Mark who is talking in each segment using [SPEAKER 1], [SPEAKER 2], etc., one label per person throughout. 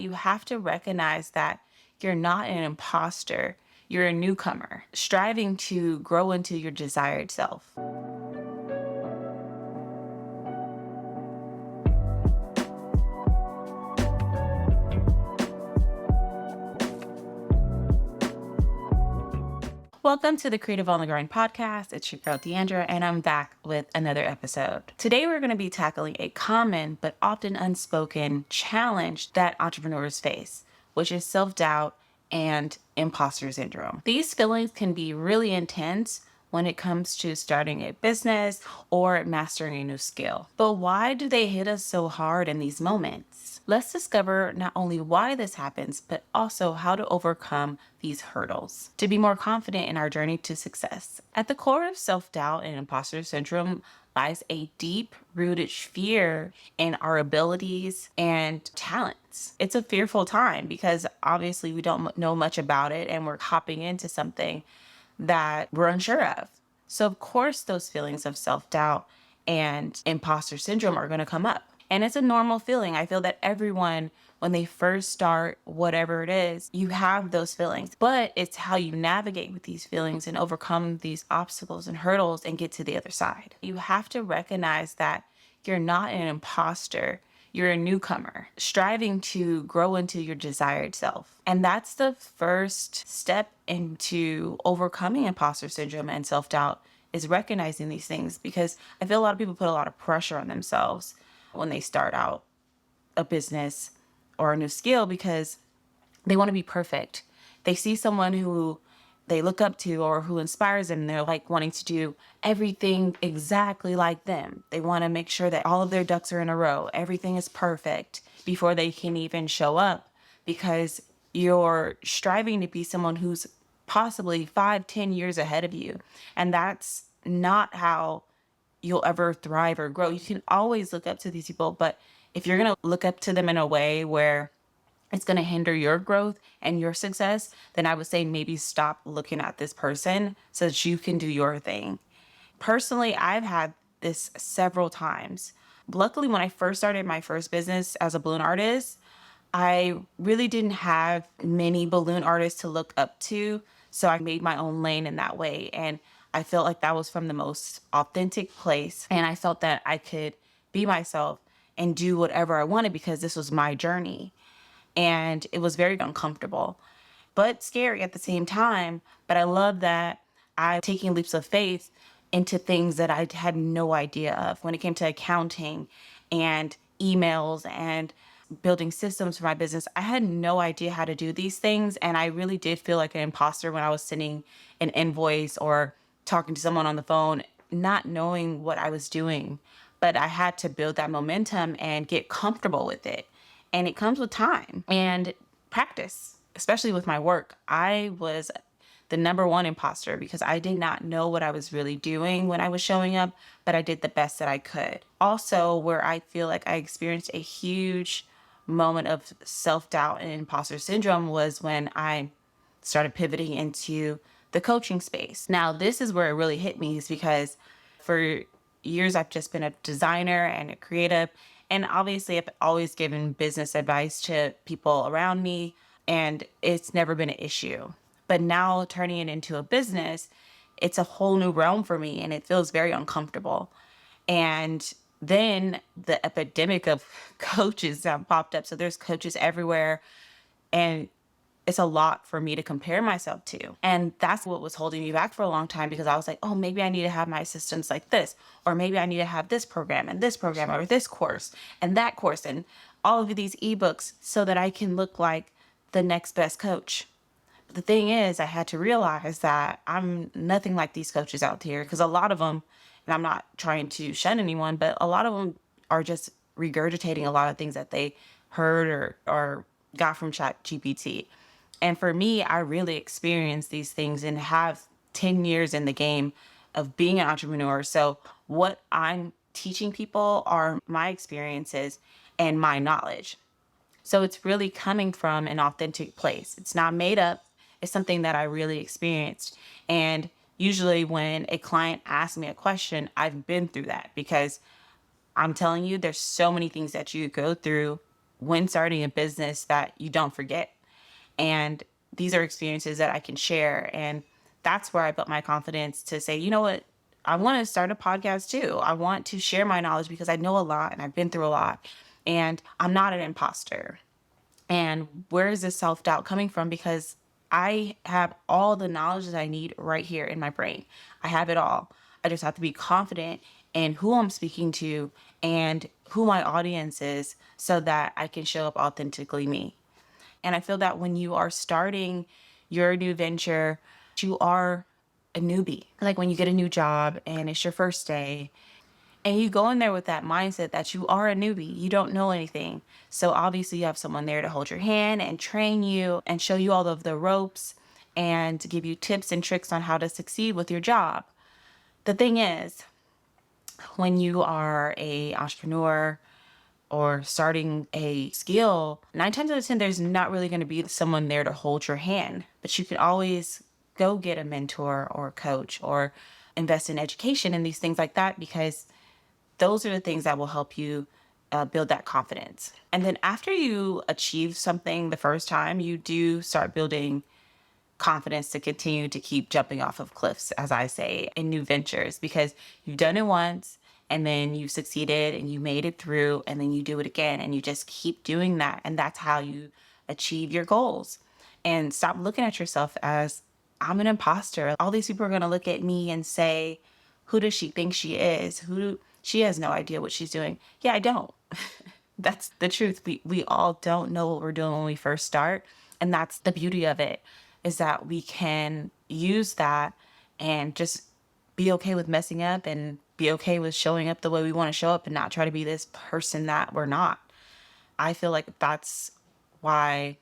[SPEAKER 1] You have to recognize that you're not an imposter. You're a newcomer, striving to grow into your desired self. Welcome to the Creative on the Grind podcast. It's your girl DeAndra, and I'm back with another episode. Today, we're going to be tackling a common but often unspoken challenge that entrepreneurs face, which is self-doubt and imposter syndrome. These feelings can be really intense when it comes to starting a business or mastering a new skill. But why do they hit us so hard in these moments? Let's discover not only why this happens, but also how to overcome these hurdles to be more confident in our journey to success. At the core of self-doubt and imposter syndrome lies a deep-rooted fear in our abilities and talents. It's a fearful time because obviously we don't know much about it and we're hopping into something that we're unsure of. So of course those feelings of self-doubt and imposter syndrome are going to come up. And it's a normal feeling. I feel that everyone, when they first start whatever it is, you have those feelings. But it's how you navigate with these feelings and overcome these obstacles and hurdles and get to the other side. You have to recognize that you're not an imposter. You're a newcomer, striving to grow into your desired self. And that's the first step into overcoming imposter syndrome and self-doubt, is recognizing these things, because I feel a lot of people put a lot of pressure on themselves when they start out a business or a new skill because they want to be perfect. They see someone who they look up to or who inspires them, and they're like wanting to do everything exactly like them. They want to make sure that all of their ducks are in a row. Everything is perfect before they can even show up, because you're striving to be someone who's possibly 5, 10 years ahead of you. And that's not how you'll ever thrive or grow. You can always look up to these people, but if you're going to look up to them in a way where it's going to hinder your growth and your success, then I would say maybe stop looking at this person so that you can do your thing. Personally, I've had this several times. Luckily, when I first started my first business as a balloon artist, I really didn't have many balloon artists to look up to. So I made my own lane in that way. And I felt like that was from the most authentic place. And I felt that I could be myself and do whatever I wanted because this was my journey. And it was very uncomfortable, but scary at the same time. But I love that I'm taking leaps of faith into things that I had no idea of when it came to accounting and emails and building systems for my business. I had no idea how to do these things. And I really did feel like an imposter when I was sending an invoice or talking to someone on the phone, not knowing what I was doing. But I had to build that momentum and get comfortable with it. And it comes with time and practice, especially with my work. I was the number one imposter because I did not know what I was really doing when I was showing up, but I did the best that I could. Also, where I feel like I experienced a huge moment of self-doubt and imposter syndrome was when I started pivoting into the coaching space. Now, this is where it really hit me, is because for years I've just been a designer and a creative. And obviously, I've always given business advice to people around me, and it's never been an issue. But now turning it into a business, it's a whole new realm for me, and it feels very uncomfortable. And then the epidemic of coaches have popped up. So there's coaches everywhere, and it's a lot for me to compare myself to. And that's what was holding me back for a long time, because I was like, oh, maybe I need to have my assistants like this, or maybe I need to have this program, or this course, and that course, and all of these ebooks so that I can look like the next best coach. But the thing is, I had to realize that I'm nothing like these coaches out here, because a lot of them, and I'm not trying to shun anyone, but a lot of them are just regurgitating a lot of things that they heard or got from ChatGPT. And for me, I really experienced these things and have 10 years in the game of being an entrepreneur. So what I'm teaching people are my experiences and my knowledge. So it's really coming from an authentic place. It's not made up. It's something that I really experienced. And usually when a client asks me a question, I've been through that, because I'm telling you, there's so many things that you go through when starting a business that you don't forget. And these are experiences that I can share. And that's where I built my confidence to say, you know what? I want to start a podcast too. I want to share my knowledge because I know a lot and I've been through a lot. And I'm not an imposter. And where is this self doubt coming from? Because I have all the knowledge that I need right here in my brain. I have it all. I just have to be confident in who I'm speaking to and who my audience is so that I can show up authentically me. And I feel that when you are starting your new venture, you are a newbie. Like when you get a new job and it's your first day, and you go in there with that mindset that you are a newbie, you don't know anything. So obviously you have someone there to hold your hand and train you and show you all of the ropes and to give you tips and tricks on how to succeed with your job. The thing is, when you are a entrepreneur or starting a skill, 9 times out of 10, there's not really going to be someone there to hold your hand, but you can always go get a mentor or a coach or invest in education and these things like that, because those are the things that will help you build that confidence. And then after you achieve something the first time, you do start building confidence to continue to keep jumping off of cliffs, as I say, in new ventures, because you've done it once and then you succeeded and you made it through and then you do it again and you just keep doing that. And that's how you achieve your goals. And stop looking at yourself as, I'm an imposter. All these people are going to look at me and say, who does she think she is? She has no idea what she's doing. Yeah, I don't. That's the truth. We all don't know what we're doing when we first start. And that's the beauty of it, is that we can use that and just be okay with messing up and be okay with showing up the way we want to show up and not try to be this person that we're not. I feel like that's why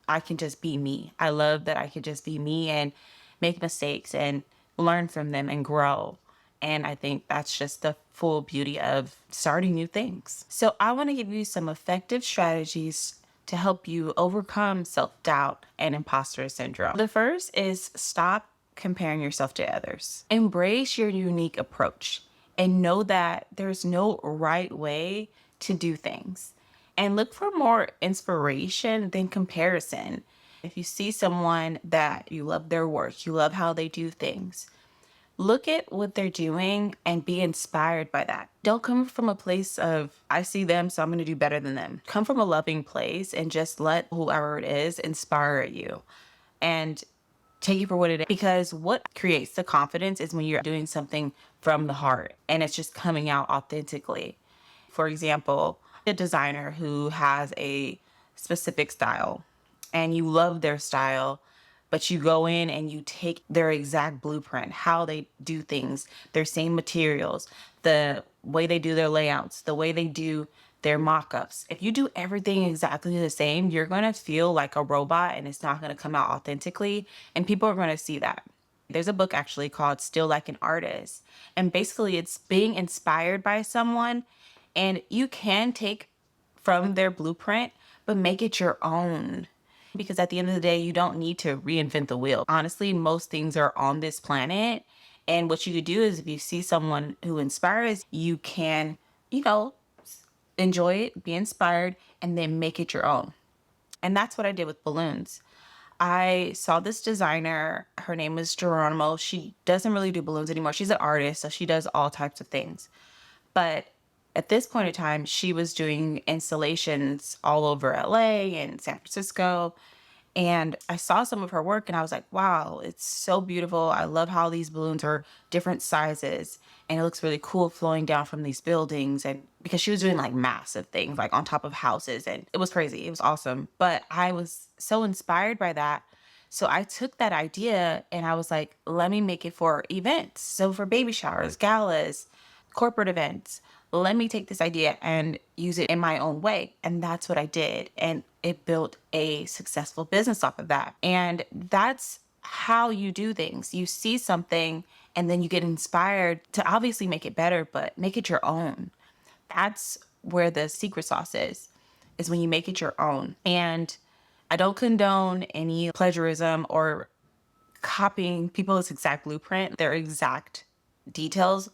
[SPEAKER 1] I can just be me. I love that I can just be me and make mistakes and learn from them and grow. And I think that's just the full beauty of starting new things. So I want to give you some effective strategies to help you overcome self-doubt and imposter syndrome. The first is stop comparing yourself to others. Embrace your unique approach and know that there's no right way to do things. And look for more inspiration than comparison. If you see someone that you love their work, you love how they do things, look at what they're doing and be inspired by that. Don't come from a place of, I see them, so I'm going to do better than them. Come from a loving place and just let whoever it is inspire you and take it for what it is. Because what creates the confidence is when you're doing something from the heart and it's just coming out authentically. For example, a designer who has a specific style and you love their style, but you go in and you take their exact blueprint, how they do things, their same materials, the way they do their layouts, the way they do their mock-ups. If you do everything exactly the same, you're going to feel like a robot and it's not going to come out authentically, and people are going to see that. There's a book actually called Still Like an Artist, and basically it's being inspired by someone, and you can take from their blueprint, but make it your own. Because at the end of the day, you don't need to reinvent the wheel. Honestly, most things are on this planet. And what you could do is if you see someone who inspires, you can, you know, enjoy it, be inspired, and then make it your own. And that's what I did with balloons. I saw this designer, her name was Geronimo. She doesn't really do balloons anymore. She's an artist, so she does all types of things. But at this point in time, she was doing installations all over LA and San Francisco. And I saw some of her work and I was like, wow, it's so beautiful. I love how these balloons are different sizes and it looks really cool flowing down from these buildings. And because she was doing like massive things, like on top of houses, and it was crazy. It was awesome. But I was so inspired by that. So I took that idea and I was like, let me make it for events. So for baby showers, galas, corporate events, let me take this idea and use it in my own way. And that's what I did. And it built a successful business off of that. And that's how you do things. You see something and then you get inspired to obviously make it better, but make it your own. That's where the secret sauce is when you make it your own. And I don't condone any plagiarism or copying people's exact blueprint, their exact details,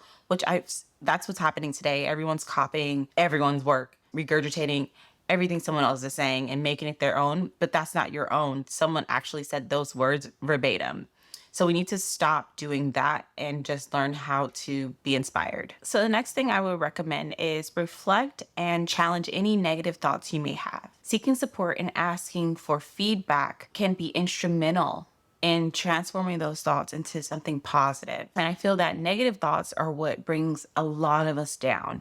[SPEAKER 1] that's what's happening today. Everyone's copying everyone's work, regurgitating everything someone else is saying and making it their own, but that's not your own. Someone actually said those words verbatim. So we need to stop doing that and just learn how to be inspired. So the next thing I would recommend is reflect and challenge any negative thoughts you may have. Seeking support and asking for feedback can be instrumental in transforming those thoughts into something positive. And I feel that negative thoughts are what brings a lot of us down.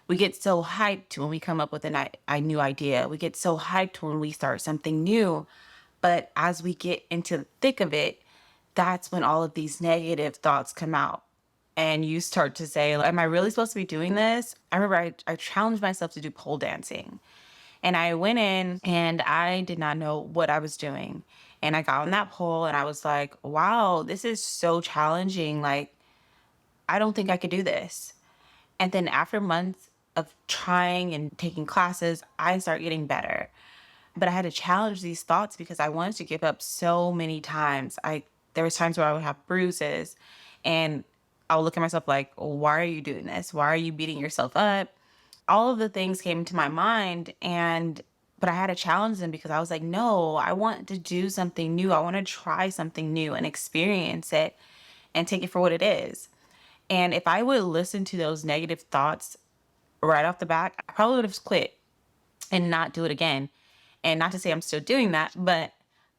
[SPEAKER 1] We get so hyped when we come up with a new idea. We get so hyped when we start something new. But as we get into the thick of it, that's when all of these negative thoughts come out. And you start to say, am I really supposed to be doing this? I remember I challenged myself to do pole dancing. And I went in and I did not know what I was doing. And I got on that pole and I was like, wow, this is so challenging. Like, I don't think I could do this. And then after months of trying and taking classes, I started getting better. But I had to challenge these thoughts because I wanted to give up so many times. There was times where I would have bruises and I would look at myself like, why are you doing this? Why are you beating yourself up? All of the things came to my mind but I had to challenge them because I was like, no, I want to do something new. I want to try something new and experience it and take it for what it is. And if I would listen to those negative thoughts right off the bat, I probably would have quit and not do it again. And not to say I'm still doing that, but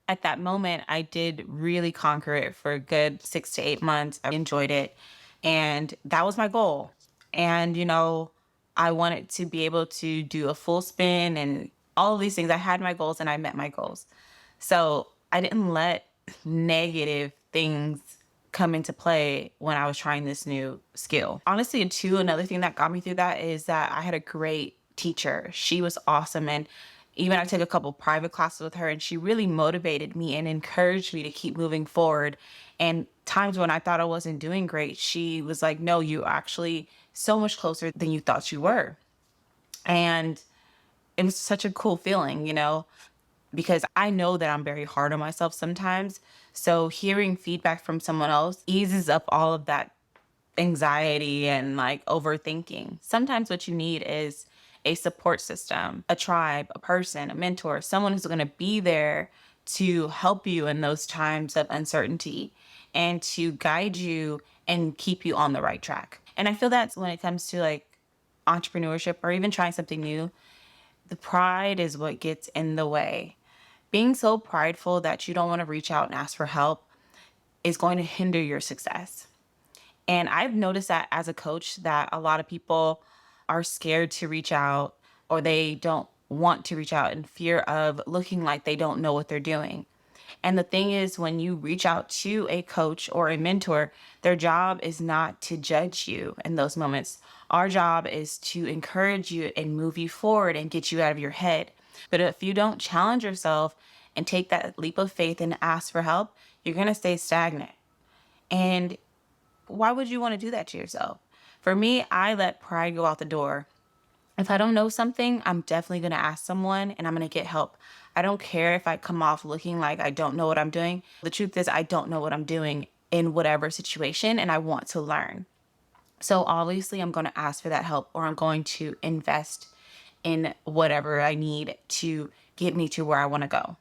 [SPEAKER 1] at that moment, I did really conquer it for a good 6 to 8 months. I enjoyed it. And that was my goal. And, I wanted to be able to do a full spin and all of these things. I had my goals and I met my goals. So I didn't let negative things come into play when I was trying this new skill. Honestly, too, another thing that got me through that is that I had a great teacher. She was awesome. And even I took a couple private classes with her and she really motivated me and encouraged me to keep moving forward. And times when I thought I wasn't doing great, she was like, no, you actually so much closer than you thought you were. And it was such a cool feeling, because I know that I'm very hard on myself sometimes. So hearing feedback from someone else eases up all of that anxiety and like overthinking. Sometimes what you need is a support system, a tribe, a person, a mentor, someone who's going to be there to help you in those times of uncertainty and to guide you and keep you on the right track. And I feel that's when it comes to like entrepreneurship or even trying something new, the pride is what gets in the way. Being so prideful that you don't want to reach out and ask for help is going to hinder your success. And I've noticed that as a coach that a lot of people are scared to reach out or they don't want to reach out in fear of looking like they don't know what they're doing. And the thing is, when you reach out to a coach or a mentor, their job is not to judge you in those moments. Our job is to encourage you and move you forward and get you out of your head. But if you don't challenge yourself and take that leap of faith and ask for help, you're going to stay stagnant. And why would you want to do that to yourself? For me, I let pride go out the door. If I don't know something, I'm definitely going to ask someone and I'm going to get help. I don't care if I come off looking like I don't know what I'm doing. The truth is, I don't know what I'm doing in whatever situation and I want to learn. So obviously, I'm going to ask for that help or I'm going to invest in whatever I need to get me to where I want to go.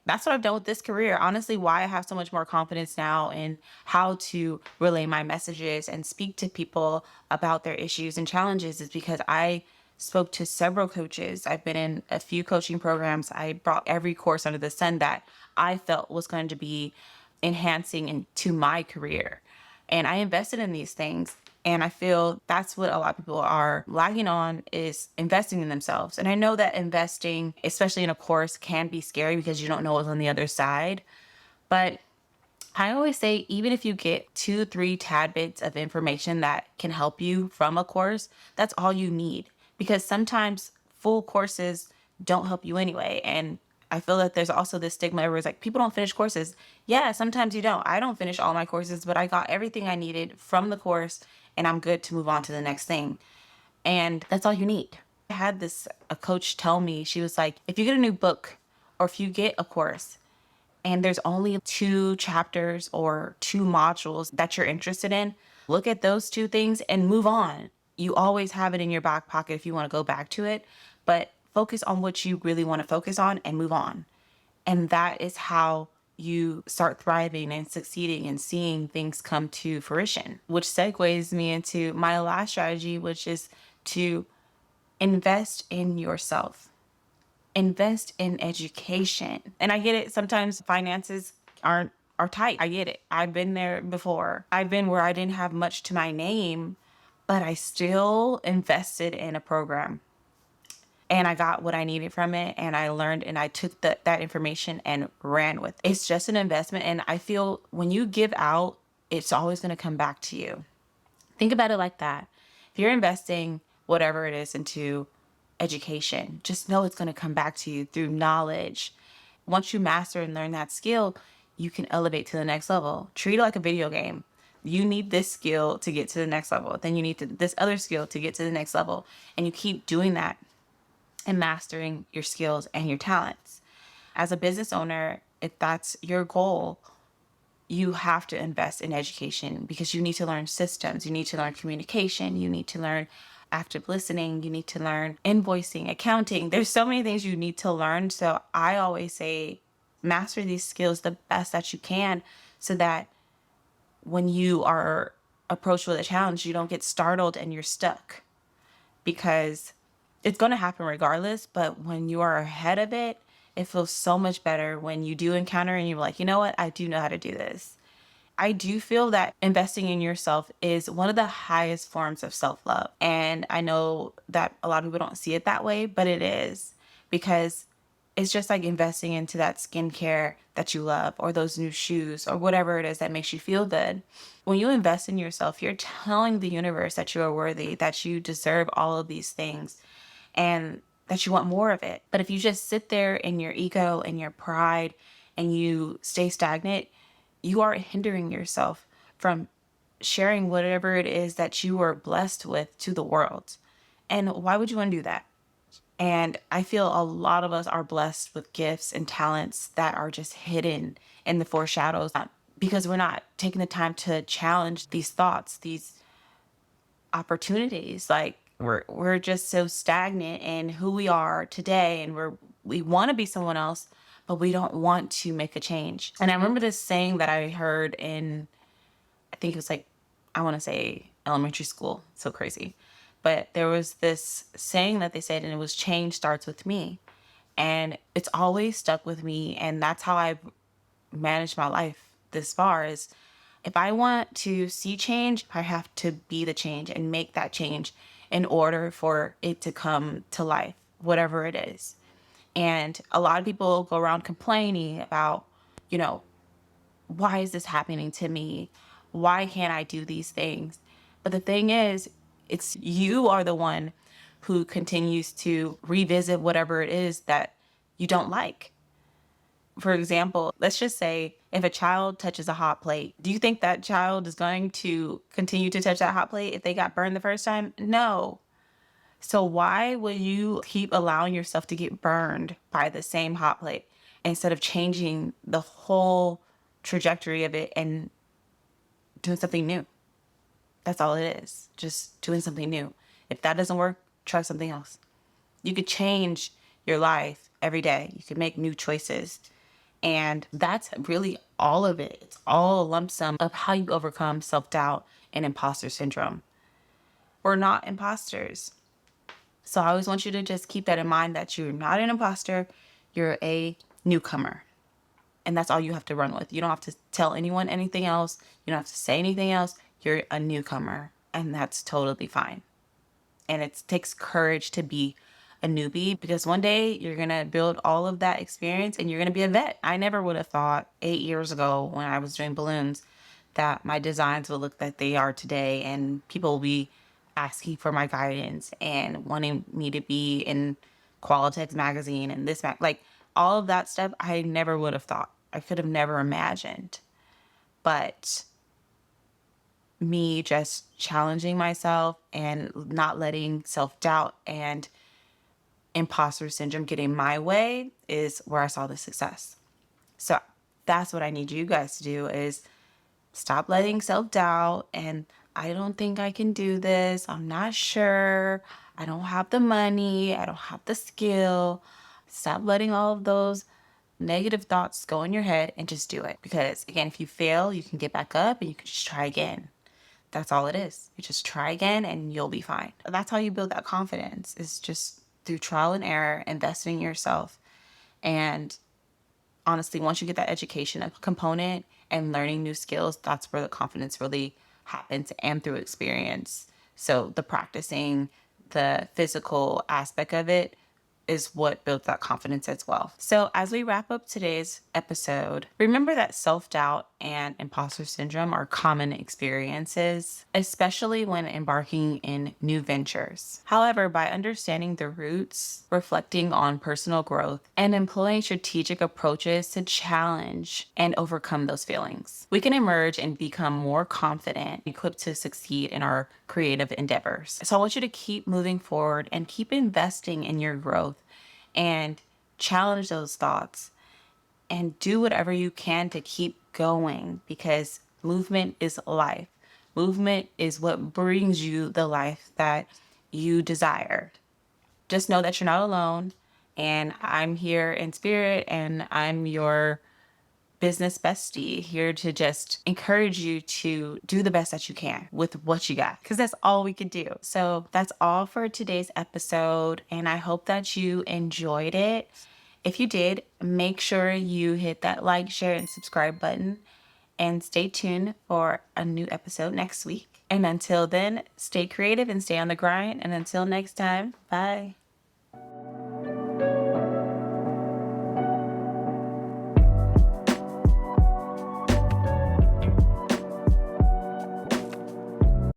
[SPEAKER 1] That's what I've done with this career. Honestly, why I have so much more confidence now in how to relay my messages and speak to people about their issues and challenges is because I spoke to several coaches. I've been in a few coaching programs. I brought every course under the sun that I felt was going to be enhancing into my career. And I invested in these things. And I feel that's what a lot of people are lagging on is investing in themselves. And I know that investing, especially in a course, can be scary because you don't know what's on the other side. But I always say, even if you get 2, 3 tad bits of information that can help you from a course, that's all you need. Because sometimes full courses don't help you anyway. And I feel that there's also this stigma where it's like, people don't finish courses. Yeah, sometimes you don't. I don't finish all my courses, but I got everything I needed from the course and I'm good to move on to the next thing. And that's all you need. I had a coach tell me, she was like, if you get a new book or if you get a course and there's only 2 chapters or 2 modules that you're interested in, look at those 2 things and move on. You always have it in your back pocket if you want to go back to it. But focus on what you really want to focus on and move on. And that is how you start thriving and succeeding and seeing things come to fruition, which segues me into my last strategy, which is to invest in yourself, invest in education. And I get it. Sometimes finances are tight. I get it. I've been there before. I've been where I didn't have much to my name, but I still invested in a program and I got what I needed from it, and I learned, and I took that information and ran with it. It's just an investment, and I feel when you give out, it's always going to come back to you. Think about it like that. If you're investing whatever it is into education, just know it's going to come back to you through knowledge. Once you master and learn that skill, you can elevate to the next level. Treat it like a video game. You need this skill to get to the next level. Then you need this other skill to get to the next level. And you keep doing that and mastering your skills and your talents. As a business owner, if that's your goal, you have to invest in education because you need to learn systems, you need to learn communication, you need to learn active listening, you need to learn invoicing, accounting. There's so many things you need to learn. So I always say, master these skills the best that you can so that when you are approached with a challenge, you don't get startled and you're stuck, because it's going to happen regardless. But when you are ahead of it, it feels so much better when you do encounter and you're like, you know what? I do know how to do this. I do feel that investing in yourself is one of the highest forms of self-love. And I know that a lot of people don't see it that way, but it is, because it's just like investing into that skincare that you love, or those new shoes, or whatever it is that makes you feel good. When you invest in yourself, you're telling the universe that you are worthy, that you deserve all of these things, and that you want more of it. But if you just sit there in your ego and your pride and you stay stagnant, you are hindering yourself from sharing whatever it is that you are blessed with to the world. And why would you want to do that? And I feel a lot of us are blessed with gifts and talents that are just hidden in the foreshadows, because we're not taking the time to challenge these thoughts, these opportunities. Like we're just so stagnant in who we are today, and we want to be someone else, but we don't want to make a change. And I remember this saying that I heard in, I think it was like, I want to say elementary school. So crazy. But there was this saying that they said, and it was, change starts with me. And it's always stuck with me. And that's how I've managed my life this far. Is if I want to see change, I have to be the change and make that change in order for it to come to life, whatever it is. And a lot of people go around complaining about, you know, why is this happening to me? Why can't I do these things? But the thing is, it's you are the one who continues to revisit whatever it is that you don't like. For example, let's just say if a child touches a hot plate, do you think that child is going to continue to touch that hot plate if they got burned the first time? No. So why would you keep allowing yourself to get burned by the same hot plate instead of changing the whole trajectory of it and doing something new? That's all it is. Just doing something new. If that doesn't work, try something else. You could change your life every day. You could make new choices. And that's really all of it. It's all a lump sum of how you overcome self-doubt and imposter syndrome. We're not imposters. So I always want you to just keep that in mind, that you're not an imposter, you're a newcomer. And that's all you have to run with. You don't have to tell anyone anything else. You don't have to say anything else. You're a newcomer, and that's totally fine. And it takes courage to be a newbie, because one day you're going to build all of that experience and you're going to be a vet. I never would have thought 8 years ago when I was doing balloons that my designs would look like they are today, and people will be asking for my guidance and wanting me to be in Qualitex magazine and this like all of that stuff. I never would have thought. I could have never imagined. But me just challenging myself and not letting self-doubt and imposter syndrome get in my way is where I saw the success. So that's what I need you guys to do, is stop letting self-doubt and I don't think I can do this, I'm not sure, I don't have the money. I don't have the skill. Stop letting all of those negative thoughts go in your head and just do it. Because again, if you fail, you can get back up and you can just try again. That's all it is. You just try again and you'll be fine. That's how you build that confidence, is just through trial and error, investing in yourself. And honestly, once you get that education component and learning new skills, that's where the confidence really happens, and through experience. So the practicing, the physical aspect of it is what builds that confidence as well. So as we wrap up today's episode, remember that self-doubt and imposter syndrome are common experiences, especially when embarking in new ventures. However, by understanding the roots, reflecting on personal growth, and employing strategic approaches to challenge and overcome those feelings, we can emerge and become more confident, equipped to succeed in our creative endeavors. So I want you to keep moving forward and keep investing in your growth and challenge those thoughts and do whatever you can to keep going, because movement is life. Movement is what brings you the life that you desire. Just know that you're not alone, and I'm here in spirit, and I'm your business bestie, here to just encourage you to do the best that you can with what you got, because that's all we can do. So that's all for today's episode, and I hope that you enjoyed it. If you did, make sure you hit that like, share, and subscribe button, and stay tuned for a new episode next week. And until then, stay creative and stay on the grind. And until next time, bye.